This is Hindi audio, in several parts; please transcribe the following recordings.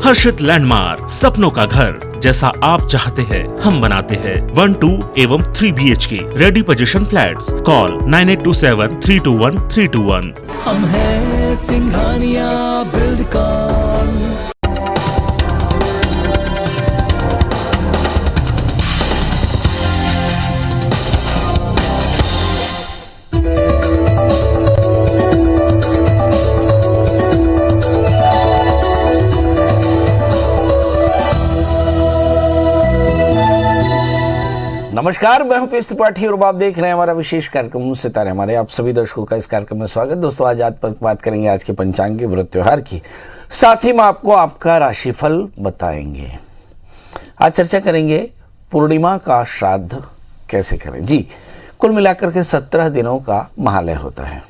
हर्षित लैंडमार्क, सपनों का घर जैसा आप चाहते हैं हम बनाते हैं। 1, 2 एवं 3 BHK ready position flats. Call 9827321321। हम हैं सिंघानिया बिल्डकॉन। नमस्कार, मैं हूं पीएस त्रिपाठी और आप देख रहे हैं हमारा विशेष कार्यक्रम सितारे हमारे। आप सभी दर्शकों का इस कार्यक्रम में स्वागत। दोस्तों, आज बात करेंगे आज के पंचांग के व्रत त्योहार की, साथ ही में आपको आपका राशिफल बताएंगे। आज चर्चा करेंगे पूर्णिमा का श्राद्ध कैसे करें। जी, कुल मिलाकर के 17 दिनों का महालय होता है।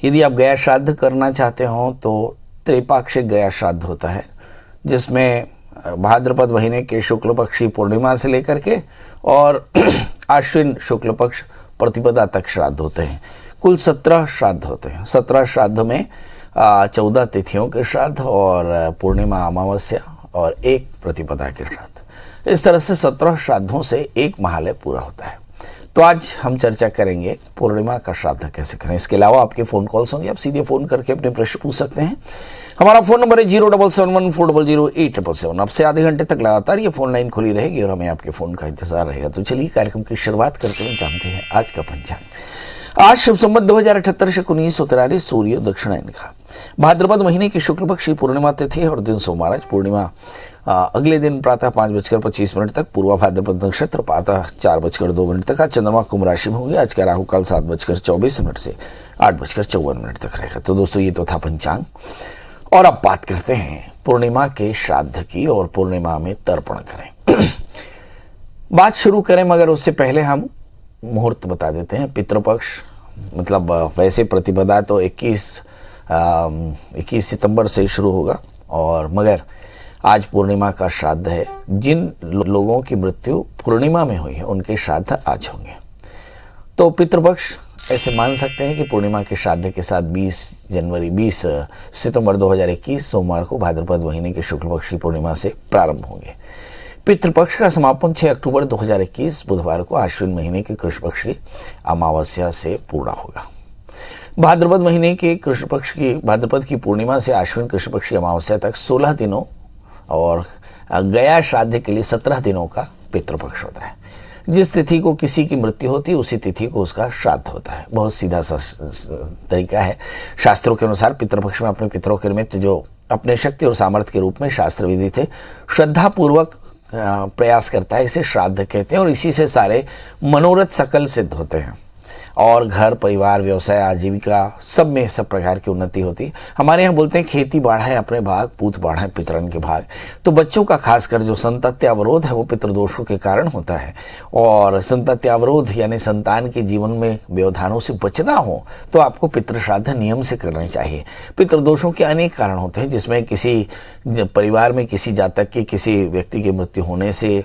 यदि आप गया श्राद्ध करना चाहते हो तो त्रैपाक्षिक गया श्राद्ध होता है, जिसमें भाद्रपद महीने के शुक्ल पक्षी पूर्णिमा से लेकर के और आश्विन शुक्ल पक्ष प्रतिपदा तक श्राद्ध होते हैं। कुल 17 श्राद्ध होते हैं। 17 श्राद्ध में 14 तिथियों के श्राद्ध और पूर्णिमा अमावस्या और 1 प्रतिपदा के श्राद्ध। इस तरह से 17 श्राद्धों से एक महालय पूरा होता है। तो आज हम चर्चा करेंगे पूर्णिमा का श्राद्ध कैसे करें। इसके अलावा आपके फ़ोन कॉल्स होंगे, आप सीधे फ़ोन करके अपने प्रश्न पूछ सकते हैं। हमारा फ़ोन नंबर है 0771400877। आपसे आधे घंटे तक लगातार ये फ़ोन लाइन खुली रहेगी और हमें आपके फ़ोन का इंतजार रहेगा। तो चलिए कार्यक्रम की शुरुआत करते हैं, जानते हैं आज का पंचांग। आज शुभ संवत 2078 से 1943, सूर्य दक्षिणायन का, भाद्रपद महीने की शुक्ल पक्ष की पूर्णिमा तिथि और दिन सोमवार। आज पूर्णिमा अगले दिन प्रातः 5:25 तक, पूर्वा भाद्रपद नक्षत्र प्रातः 4:02 तक। आज चंद्रमा कुंभ राशि में होंगे। आज का राहु काल 7:24 से 8:54 तक रहेगा। तो दोस्तों, ये तो था पंचांग और अब बात करते हैं पूर्णिमा के श्राद्ध की और पूर्णिमा में तर्पण करें। बात शुरू करें मगर उससे पहले हम मुहूर्त बता देते हैं। पितृपक्ष मतलब वैसे प्रतिपदा तो 21 सितंबर से शुरू होगा, और मगर आज पूर्णिमा का श्राद्ध है। जिन लोगों की मृत्यु पूर्णिमा में हुई है उनके श्राद्ध आज होंगे। तो पितृपक्ष ऐसे मान सकते हैं कि पूर्णिमा के श्राद्ध के साथ 20 सितंबर 2021 सोमवार को भाद्रपद महीने के शुक्ल पक्ष की पूर्णिमा से प्रारंभ होंगे। पितृपक्ष का समापन 6 अक्टूबर 2021 बुधवार को आश्विन महीने के कृष्ण पक्ष की अमावस्या से पूरा होगा। भाद्रपद महीने के कृष्ण पक्ष की भाद्रपद की पूर्णिमा से आश्विन कृष्ण पक्ष की अमावस्या तक 16 दिनों और गया श्राद्ध के लिए 17 दिनों का पितृपक्ष होता है। जिस तिथि को किसी की मृत्यु होती है उसी तिथि को उसका श्राद्ध होता है। बहुत सीधा सा तरीका है। शास्त्रों के अनुसार पितृपक्ष में अपने पितरों के निमित्त जो अपने शक्ति और सामर्थ्य के रूप में शास्त्र विधि से श्रद्धापूर्वक प्रयास करता है, इसे श्राद्ध कहते हैं। और इसी से सारे मनोरथ सकल सिद्ध होते हैं और घर परिवार व्यवसाय आजीविका सब में सब प्रकार की उन्नति होती है। हमारे यहाँ बोलते हैं खेती बढ़ाए अपने भाग, पूत बढ़ाए पितरन के भाग। तो बच्चों का खासकर जो संतति अवरोध है वो पितृदोषों के कारण होता है, और संतति अवरोध यानी संतान के जीवन में व्यवधानों से बचना हो तो आपको पितृश्राद्ध नियम से करने चाहिए। पितृदोषों के अनेक कारण होते हैं, जिसमें किसी परिवार में किसी जातक की किसी व्यक्ति की मृत्यु होने से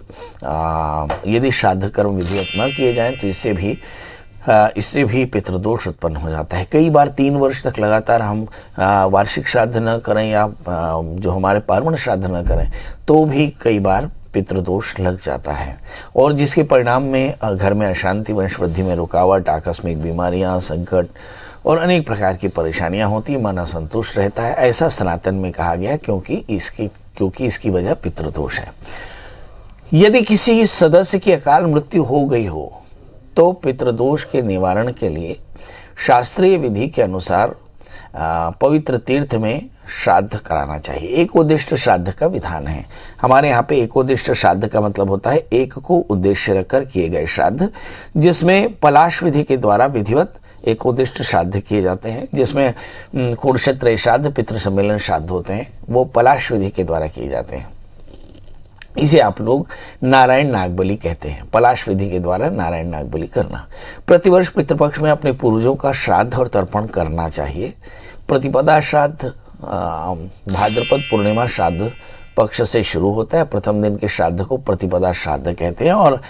यदि श्राद्ध कर्म विधिवत न किए जाएँ तो इससे भी पितृदोष उत्पन्न हो जाता है। कई बार 3 वर्ष तक लगातार हम वार्षिक श्राद्ध न करें या जो हमारे पार्वण श्राद्ध न करें तो भी कई बार पितृदोष लग जाता है, और जिसके परिणाम में घर में अशांति, वंश वृद्धि में रुकावट, आकस्मिक बीमारियां, संकट और अनेक प्रकार की परेशानियां होती है। मन असंतुष्ट रहता है। ऐसा सनातन में कहा गया क्योंकि इसकी वजह पितृदोष है। यदि किसी सदस्य की अकाल मृत्यु हो गई हो तो पितृदोष के निवारण के लिए शास्त्रीय विधि के अनुसार पवित्र तीर्थ में श्राद्ध कराना चाहिए। एकोद्दिष्ट श्राद्ध का विधान है। हमारे यहाँ पे एकोद्दिष्ट श्राद्ध का मतलब होता है एक को उद्देश्य रखकर किए गए श्राद्ध, जिसमें पलाश विधि के द्वारा विधिवत एकोद्दिष्ट श्राद्ध किए जाते हैं, जिसमें खूड़क्षत्र श्राद्ध, पितृ सम्मेलन श्राद्ध होते हैं, वो पलाश विधि के द्वारा किए जाते हैं। इसे आप लोग नारायण नागबलि कहते हैं। पलाश विधि के द्वारा नारायण नागबलि करना। प्रतिवर्ष पितृपक्ष में अपने पूर्वजों का श्राद्ध और तर्पण करना चाहिए। प्रतिपदा श्राद्ध, भाद्रपद पूर्णिमा श्राद्ध पक्ष से शुरू होता है। प्रथम दिन के श्राद्ध को प्रतिपदा श्राद्ध कहते हैं और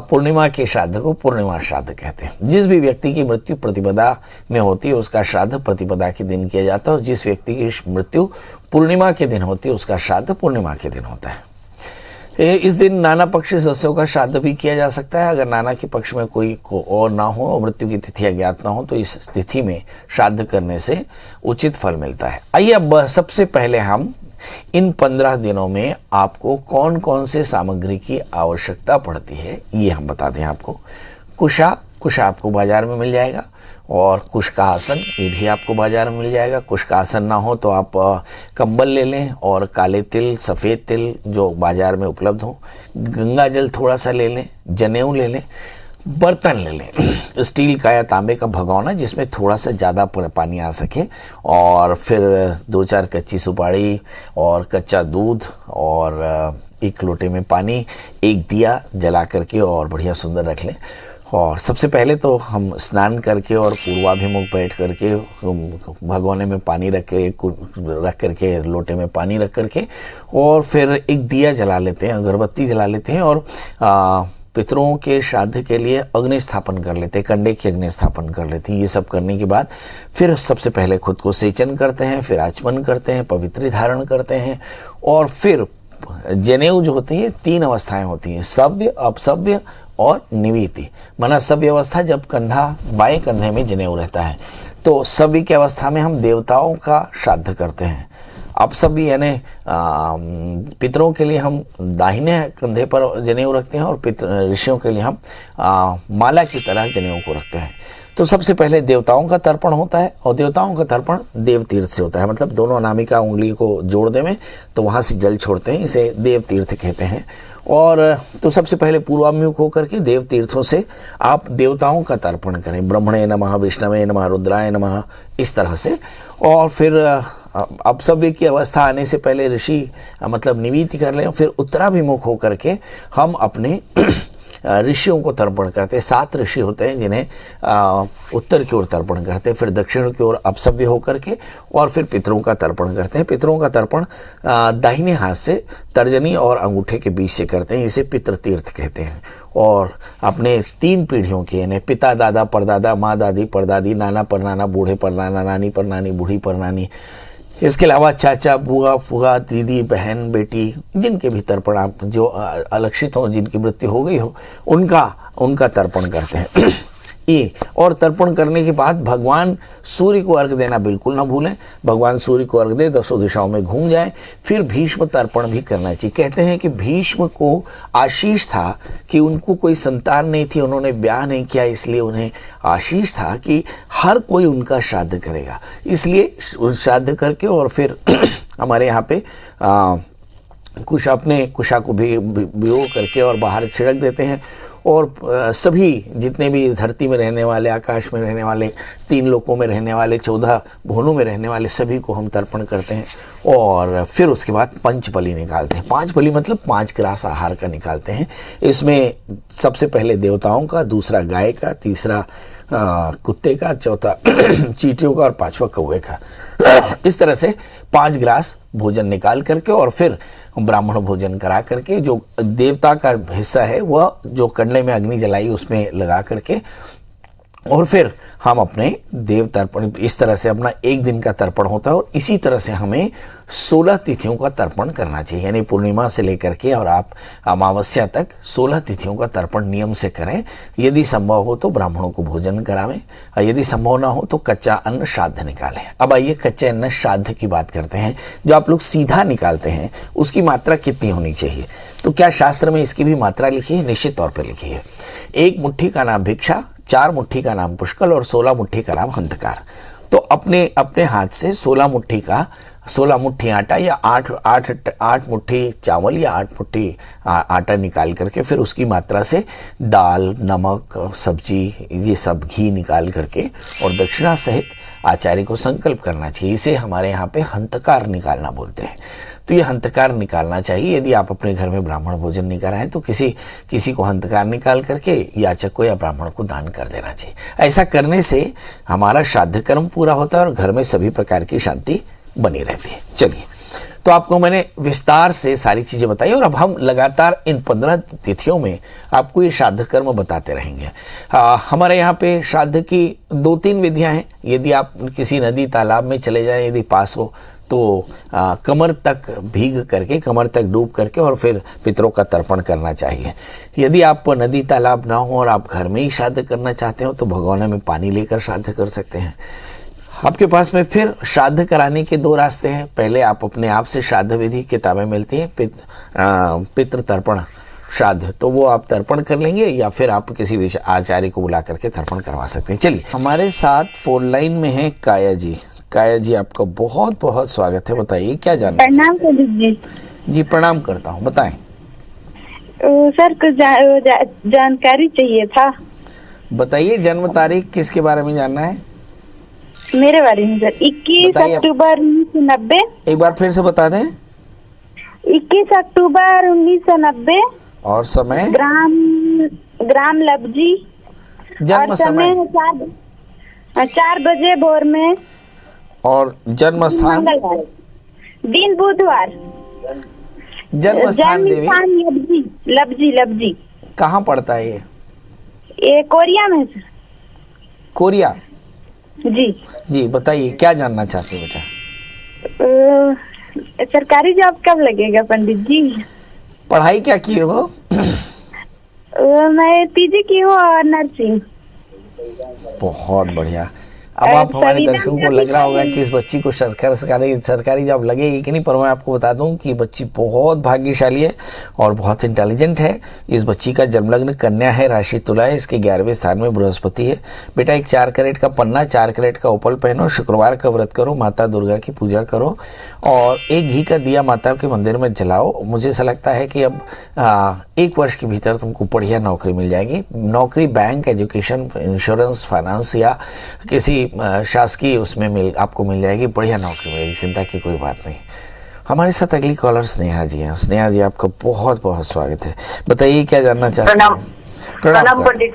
पूर्णिमा के श्राद्ध को पूर्णिमा श्राद्ध कहते हैं। जिस भी व्यक्ति की मृत्यु प्रतिपदा में होती है उसका श्राद्ध प्रतिपदा के दिन किया जाता है और जिस व्यक्ति की मृत्यु पूर्णिमा के दिन होती है उसका श्राद्ध पूर्णिमा के दिन होता है। इस दिन नाना पक्षी सदस्यों का श्राद्ध भी किया जा सकता है। अगर नाना के पक्ष में कोई और ना हो और मृत्यु की तिथि अज्ञात ना हो तो इस तिथि में श्राद्ध करने से उचित फल मिलता है। आइए अब सबसे पहले हम इन 15 दिनों में आपको कौन कौन से सामग्री की आवश्यकता पड़ती है ये हम बता दें आपको। कुश आपको बाजार में मिल जाएगा और कुश का आसन ये भी आपको बाजार में मिल जाएगा। कुश का आसन ना हो तो आप कंबल ले लें और काले तिल सफ़ेद तिल जो बाजार में उपलब्ध हो, गंगा जल थोड़ा सा ले लें, जनेऊ ले लें, बर्तन ले लें स्टील का या तांबे का भगोना जिसमें थोड़ा सा ज़्यादा पानी आ सके और फिर 2-4 कच्ची सुपारी और कच्चा दूध और एक लोटे में पानी, एक दिया जला करके और बढ़िया सुंदर रख लें। और सबसे पहले तो हम स्नान करके और पूर्वाभिमुख बैठ करके भगोने में पानी रख करके लोटे में पानी रख करके और फिर एक दिया जला लेते हैं, अगरबत्ती जला लेते हैं और पितरों के श्राद्ध के लिए अग्नि स्थापन कर लेते हैं, कंडे की अग्नि स्थापन कर लेते हैं। ये सब करने के बाद फिर सबसे पहले खुद को सेचन करते हैं, फिर आचमन करते हैं, पवित्री धारण करते हैं और फिर जनेऊ जो होती है 3 अवस्थाएं होती हैं, सव्य, अपसव्य और निवीति। माना सव्य अवस्था जब कंधा बाएं कंधे में जनेऊ रहता है तो सव्य की अवस्था में हम देवताओं का श्राद्ध करते हैं। अपसव्य यानी पितरों के लिए हम दाहिने कंधे पर जनेऊ रखते हैं और ऋषियों के लिए हम माला की तरह जनेऊ को रखते हैं। तो सबसे पहले देवताओं का तर्पण होता है और देवताओं का तर्पण देव तीर्थ से होता है, मतलब दोनों अनामिका उंगली को जोड़ दें तो वहाँ से जल छोड़ते हैं, इसे देव तीर्थ कहते हैं। और तो सबसे पहले पूर्वाभिमुख होकर के देव तीर्थों से आप देवताओं का तर्पण करें, ब्रह्मणे नमः, विष्णवे नमः, रुद्राय नमः, इस तरह से। और फिर अपसव्य की अवस्था आने से पहले ऋषि मतलब निवीति कर लें, फिर उत्तराभिमुख होकर के हम अपने ऋषियों को तर्पण करते हैं। 7 ऋषि होते हैं जिन्हें उत्तर की ओर तर्पण करते हैं, फिर दक्षिण की ओर अपसव्य होकर के और फिर पितरों का तर्पण करते हैं। पितरों का तर्पण दाहिने हाथ से तर्जनी और अंगूठे के बीच से करते हैं, इसे पितृ तीर्थ कहते हैं। और अपने 3 पीढ़ियों के यानी पिता दादा परदादा, माँ दादी परदादी, नाना परनाना, बूढ़े परनाना, नानी परनानी, बूढ़ी परनानी, इसके अलावा चाचा, बुआ, फूआ, दीदी, बहन, बेटी, जिनके भी तर्पण आप जो अलक्षित हो, जिनकी मृत्यु हो गई हो, उनका तर्पण करते हैं ये। और तर्पण करने के बाद भगवान सूर्य को अर्घ देना बिल्कुल ना भूलें। भगवान सूर्य को अर्घ दे, 10 दिशाओं में घूम जाए। फिर भीष्म तर्पण भी करना चाहिए। कहते हैं कि भीष्म को आशीष था कि उनको कोई संतान नहीं थी, उन्होंने ब्याह नहीं किया, इसलिए उन्हें आशीष था कि हर कोई उनका श्राद्ध करेगा, इसलिए श्राद्ध करके और फिर हमारे यहाँ पे कुशा को भी भिगो करके और बाहर छिड़क देते हैं। और सभी जितने भी धरती में रहने वाले, आकाश में रहने वाले, 3 लोकों में रहने वाले, 14 भुवनों में रहने वाले सभी को हम तर्पण करते हैं। और फिर उसके बाद पंचबलि निकालते हैं। 5 बलि मतलब 5 ग्रास आहार का निकालते हैं। इसमें सबसे पहले देवताओं का, दूसरा गाय का, तीसरा कुत्ते का, चौथा चींटियों का और 5वां कौवे का। इस तरह से 5 ग्रास भोजन निकाल करके और फिर ब्राह्मण भोजन करा करके जो देवता का हिस्सा है वह जो कंडे में अग्नि जलाई उसमें लगा करके और फिर हम अपने देव तर्पण, इस तरह से अपना 1 दिन का तर्पण होता है। और इसी तरह से हमें 16 तिथियों का तर्पण करना चाहिए, यानी पूर्णिमा से लेकर के और आप अमावस्या तक 16 तिथियों का तर्पण नियम से करें। यदि संभव हो तो ब्राह्मणों को भोजन करावें, और यदि संभव ना हो तो कच्चा अन्न श्राद्ध निकालें। अब आइए कच्चे अन्न श्राद्ध की बात करते हैं। जो आप लोग सीधा निकालते हैं उसकी मात्रा कितनी होनी चाहिए? तो क्या शास्त्र में इसकी भी मात्रा लिखी है? निश्चित तौर पर लिखी है। 1 मुट्ठी का नाम भिक्षा, 4 मुट्ठी का नाम पुष्कल और 16 मुट्ठी का नाम हंतकार। तो अपने हाथ से 16 मुट्ठी आटा या 8 मुट्ठी चावल या 8 मुट्ठी आटा निकाल करके फिर उसकी मात्रा से दाल, नमक, सब्जी, ये सब घी निकाल करके और दक्षिणा सहित आचार्य को संकल्प करना चाहिए। इसे हमारे यहाँ पे हंतकार निकालना बोलते हैं। तो ये हंतकार निकालना चाहिए। यदि आप अपने घर में ब्राह्मण भोजन नहीं कराएं तो किसी को हंतकार निकाल करके याचक को या ब्राह्मण को दान कर देना चाहिए। ऐसा करने से हमारा श्राद्ध कर्म पूरा होता है और घर में सभी प्रकार की शांति बनी रहती है। चलिए तो आपको मैंने विस्तार से सारी चीज़ें बताई और अब हम लगातार इन 15 तिथियों में आपको ये श्राद्ध कर्म बताते रहेंगे। हमारे यहाँ पे श्राद्ध की 2-3 विधियाँ हैं। यदि आप किसी नदी तालाब में चले जाएं, यदि पास हो तो कमर तक भीग करके, कमर तक डूब करके और फिर पितरों का तर्पण करना चाहिए। यदि आप नदी तालाब ना हो और आप घर में ही श्राद्ध करना चाहते हो तो भगोने में पानी लेकर श्राद्ध कर सकते हैं। आपके पास में फिर श्राद्ध कराने के 2 रास्ते हैं। पहले आप अपने आप से श्राद्ध विधि किताबें मिलती हैं, पितृ तर्पण श्राद्ध, तो वो आप तर्पण कर लेंगे या फिर आप किसी आचार्य को बुला करके तर्पण करवा सकते हैं। चलिए, हमारे साथ फोन लाइन में है काया जी। काया जी, आपका बहुत बहुत स्वागत है। बताइए क्या जानना। प्रणाम पंडित जी। जी प्रणाम करता हूँ, बताएं। सर कुछ जानकारी चाहिए था। बताइए, जन्म तारीख किसके बारे में जानना है? मेरे बारे में सर। 21 अक्टूबर 1990। एक बार फिर से बता दें। 21 अक्टूबर 1990। और समय? ग्राम लब्जी। जन्म समय 4 बजे भोर में। और जन्म स्थान? दिन बुधवार। जन्म स्थान देवी? लब्जी। कहाँ पड़ता है ये कोरिया में सर। कोरिया? जी बताइए क्या जानना चाहते हैं बेटा? सरकारी जॉब कब लगेगा पंडित जी? पढ़ाई क्या की हो? मैं पीजी की हूँ और नर्सिंग। बहुत बढ़िया। अब आप हमारे दर्शकों को लग रहा होगा कि इस बच्ची को सरकारी जॉब लगेगी कि नहीं, पर मैं आपको बता दूं कि बच्ची बहुत भाग्यशाली है और बहुत इंटेलिजेंट है। इस बच्ची का जन्मलग्न कन्या है, राशि तुला है, इसके 11वें स्थान में बृहस्पति है। बेटा एक 4 कैरेट का पन्ना, 4 कैरेट का उपल पहनो, शुक्रवार का व्रत करो, माता दुर्गा की पूजा करो और एक घी का दिया माता के मंदिर में जलाओ। मुझे ऐसा लगता है कि अब 1 वर्ष के भीतर तुमको बढ़िया नौकरी मिल जाएगी। नौकरी बैंक, एजुकेशन, इंश्योरेंस, फाइनेंस या किसी शासकीय उसमें आपको मिल जाएगी, बढ़िया नौकरी मिलेगी, चिंता की कोई बात नहीं। हमारे साथ अगली कॉलर स्नेहा जी हैं। स्नेहा जी, आपका बहुत बहुत स्वागत है। बताइए क्या जानना चाहते हैं? प्रणाम पंडित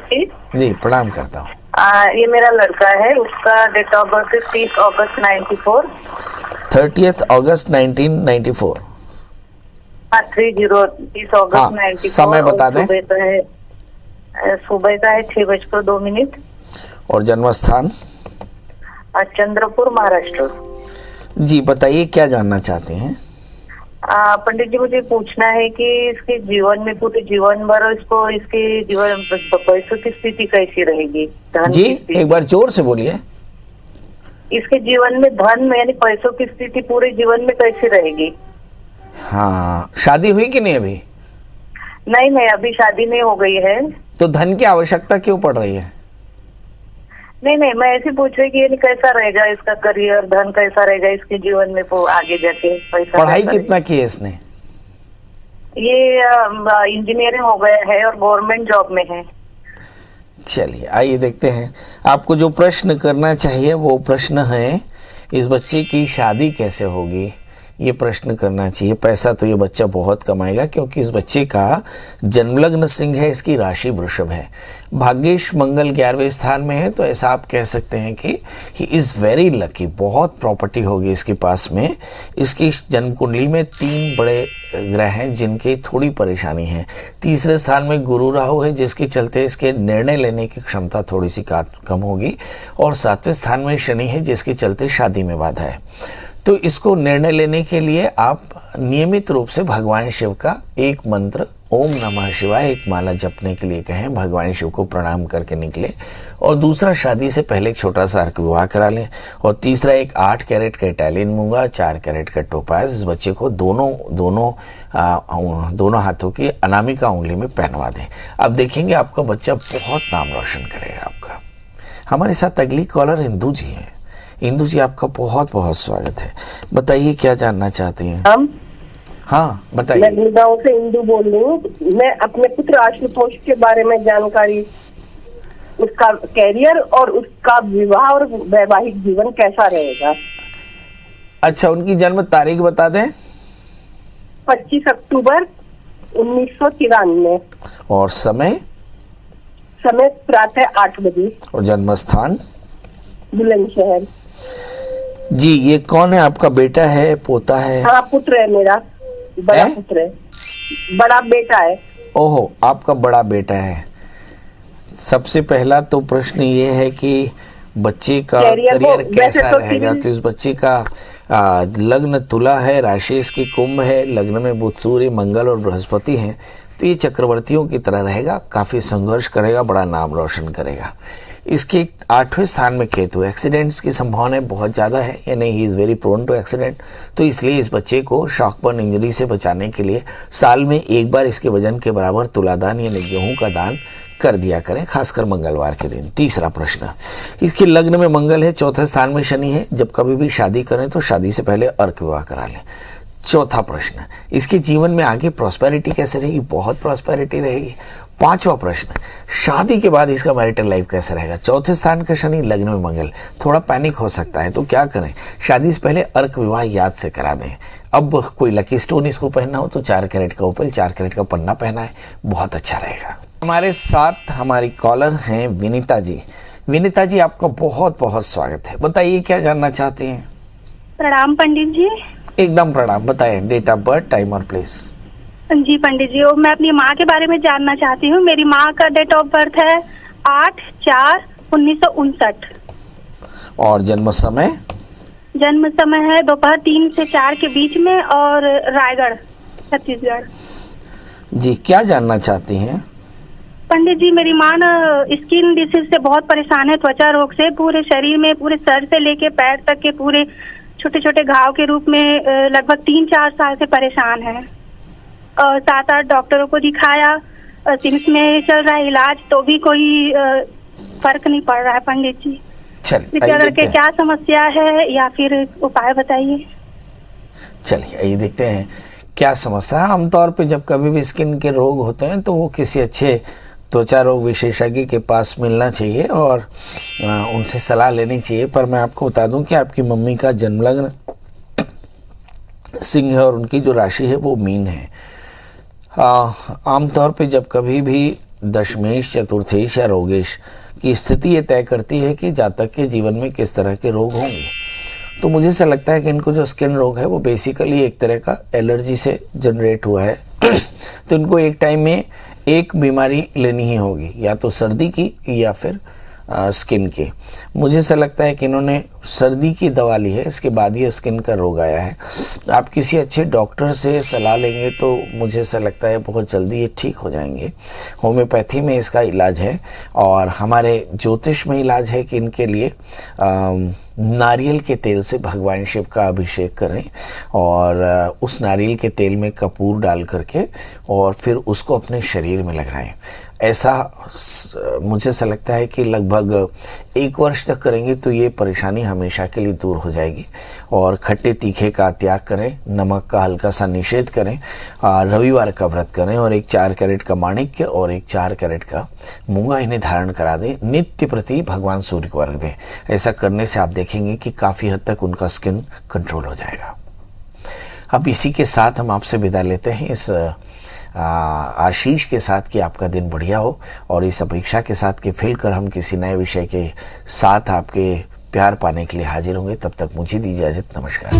जी। प्रणाम करता हूँ। ये मेरा लड़का है, उसका डेट ऑफ बर्थ 30 अगस्त 94। 30 अगस्त 1994। 30 अगस्त 94। समय बता दें। सुबह का है 6:02। और जन्म स्थान? चंद्रपुर, महाराष्ट्र। जी बताइए क्या जानना चाहते हैं? पंडित जी, मुझे पूछना है कि इसके जीवन में, पूरे जीवन भर इसको, इसके जीवन पैसों की स्थिति कैसी रहेगी? जी एक बार जोर से बोलिए। इसके जीवन में धन यानी पैसों की स्थिति पूरे जीवन में कैसी रहेगी? हाँ, शादी हुई कि नहीं अभी? नहीं, अभी शादी नहीं हो गई है। तो धन की आवश्यकता क्यों पड़ रही है? नहीं, मैं ऐसे पूछ रही कि यानी कैसा रहेगा इसका करियर, धन कैसा रहेगा इसके जीवन में आगे जाके, पैसा। पढ़ाई कितना की है इसने? ये इंजीनियरिंग हो गया है और गवर्नमेंट जॉब में है। चलिए आइए देखते हैं। आपको जो प्रश्न करना चाहिए वो प्रश्न है, इस बच्चे की शादी कैसे होगी, ये प्रश्न करना चाहिए। पैसा तो ये बच्चा बहुत कमाएगा क्योंकि इस बच्चे का जन्मलग्न सिंह है, इसकी राशि वृषभ है। भाग्येश मंगल 11वें स्थान में है, तो ऐसा आप कह सकते हैं कि ही इज़ वेरी लकी। बहुत प्रॉपर्टी होगी इसके पास में। इसकी जन्म कुंडली में 3 बड़े ग्रह हैं जिनकी थोड़ी परेशानी है। तीसरे स्थान में गुरु राहु है, जिसके चलते इसके निर्णय लेने की क्षमता थोड़ी सी कम होगी। और 7वें स्थान में शनि है, जिसके चलते शादी में बाधा है। तो इसको निर्णय लेने के लिए आप नियमित रूप से भगवान शिव का एक मंत्र ओम नमः शिवाय एक माला जपने के लिए कहें, भगवान शिव को प्रणाम करके निकले। और दूसरा, शादी से पहले एक छोटा सा अर्क विवाह करा लें। और तीसरा, एक 8 कैरेट का इटालियन मूंगा, 4 कैरेट का टोपाज इस बच्चे को दोनों हाथों की अनामिका उंगली में पहनवा दें। अब देखेंगे आपका बच्चा बहुत नाम रोशन करेगा आपका। हमारे साथ अगली कॉलर इंदू जी हैं। इंदू जी, आपका बहुत बहुत स्वागत है। बताइए क्या जानना चाहती हैं? हाँ बताइए। मैं गुड़गांव से इंदू बोल रही हूँ। मैं अपने पुत्र आशुतोष के बारे में जानकारी, उसका कैरियर और उसका विवाह और वैवाहिक जीवन कैसा रहेगा। अच्छा, उनकी जन्म तारीख बता दें। 25 अक्टूबर 1993। और समय? प्रातः 8 बजे। और जन्म स्थान? बुलंदशहर। जी, ये कौन है? आपका बेटा है, पोता है? हाँ, पुत्र है मेरा, बड़ा है? पुत्र है, बड़ा बेटा है। ओहो, आपका बड़ा बेटा है। सबसे पहला तो प्रश्न ये है कि बच्चे का करियर कैसा रहेगा। तो इस बच्चे का लग्न तुला है, राशि इसकी कुंभ है, लग्न में बुध, सूर्य, मंगल और बृहस्पति हैं। तो ये चक्रवर्तियों की तरह रहेगा, काफ़ी संघर्ष करेगा, बड़ा नाम रोशन करेगा। इसके 8वें स्थान में केतु, एक्सीडेंट्स की संभावना बहुत ज़्यादा है, यानी he is very prone to accident. तो इसलिए इस बच्चे को शॉक बर्न इंजरी से बचाने के लिए साल में एक बार इसके वजन के बराबर तुलादान यानी गेहूं का दान कर दिया करें, खासकर मंगलवार के दिन। तीसरा प्रश्न, इसके लग्न में मंगल है, 4थे स्थान में शनि है। जब कभी भी शादी करें तो शादी से पहले अर्क विवाह करा लें। चौथा प्रश्न, इसके जीवन में आगे प्रॉस्पेरिटी कैसे रहेगी? बहुत प्रॉस्पेरिटी रहेगी। 5वां प्रश्न, शादी के बाद इसका मैरिटल लाइफ कैसा रहेगा? 4थे स्थान का शनि, लग्न में मंगल, थोड़ा पैनिक हो सकता है, तो क्या करें? शादी से पहले अर्क विवाह याद से करा दें। अब कोई लकी स्टोन इसको पहनना हो तो 4 कैरेट का ओपल, 4 कैरेट का पन्ना पहना है, बहुत अच्छा रहेगा। हमारे साथ हमारी कॉलर हैं विनीता जी। विनीता जी, आपका बहुत बहुत स्वागत है। बताइए क्या जानना चाहती हैं? प्रणाम पंडित जी। एकदम प्रणाम। बताइए डेट ऑफ बर्थ, टाइम और प्लेस। जी पंडित जी, मैं अपनी माँ के बारे में जानना चाहती हूँ। मेरी माँ का डेट ऑफ बर्थ है 8/4/1959। और जन्म समय? जन्म समय है दोपहर 3 से 4 के बीच में, और रायगढ़, छत्तीसगढ़। जी, क्या जानना चाहती हैं? पंडित जी, मेरी माँ ना स्किन डिसीज से बहुत परेशान है, त्वचा रोग से। पूरे शरीर में, पूरे सर से लेके पैर तक के पूरे छोटे छोटे घाव के रूप में लगभग 3-4 साल से परेशान है। और 7-8 डॉक्टरों को दिखाया, सिम्स में चल रहा है इलाज, तो भी कोई फर्क नहीं पड़ रहा है पंडित जी। चलिए, करके क्या समस्या है या फिर उपाय बताइए। चलिए आइए देखते हैं क्या समस्या है। आमतौर पे जब कभी भी स्किन के रोग होते हैं तो वो किसी अच्छे त्वचा रोग विशेषज्ञ के पास मिलना चाहिए और उनसे सलाह लेनी चाहिए। पर मैं आपको बता दूं कि आपकी मम्मी का जन्म लग्न सिंह है और उनकी जो राशि है वो मीन है। आमतौर पे जब कभी भी दशमेश, चतुर्थेश या रोगेश की स्थिति ये तय करती है कि जातक के जीवन में किस तरह के रोग होंगे। तो मुझे ऐसा लगता है कि इनको जो स्किन रोग है वो बेसिकली एक तरह का एलर्जी से जनरेट हुआ है। तो इनको एक टाइम में एक बीमारी लेनी ही होगी, या तो सर्दी की या फिर स्किन की। मुझे ऐसा लगता है कि इन्होंने सर्दी की दवा ली है, इसके बाद ही स्किन का रोग आया है। आप किसी अच्छे डॉक्टर से सलाह लेंगे तो मुझे ऐसा लगता है बहुत जल्दी ये ठीक हो जाएंगे। होम्योपैथी में इसका इलाज है और हमारे ज्योतिष में इलाज है कि इनके लिए नारियल के तेल से भगवान शिव का अभिषेक करें और उस नारियल के तेल में कपूर डाल करके और फिर उसको अपने शरीर में लगाएं। ऐसा मुझे ऐसा लगता है कि लगभग 1 वर्ष तक करेंगे तो ये परेशानी हमेशा के लिए दूर हो जाएगी। और खट्टे तीखे का त्याग करें, नमक का हल्का सा निषेध करें, रविवार का व्रत करें और एक 4 कैरेट का माणिक्य और एक 4 कैरेट का मूंगा इन्हें धारण करा दें। नित्य प्रति भगवान सूर्य को अर्घ दें। ऐसा करने से आप देखेंगे कि काफ़ी हद तक उनका स्किन कंट्रोल हो जाएगा। अब इसी के साथ हम आपसे विदा लेते हैं, इस आशीष के साथ कि आपका दिन बढ़िया हो और इस अपेक्षा के साथ कि फिर हम किसी नए विषय के साथ आपके प्यार पाने के लिए हाजिर होंगे। तब तक मुझे दीजिए इजाजत। नमस्कार।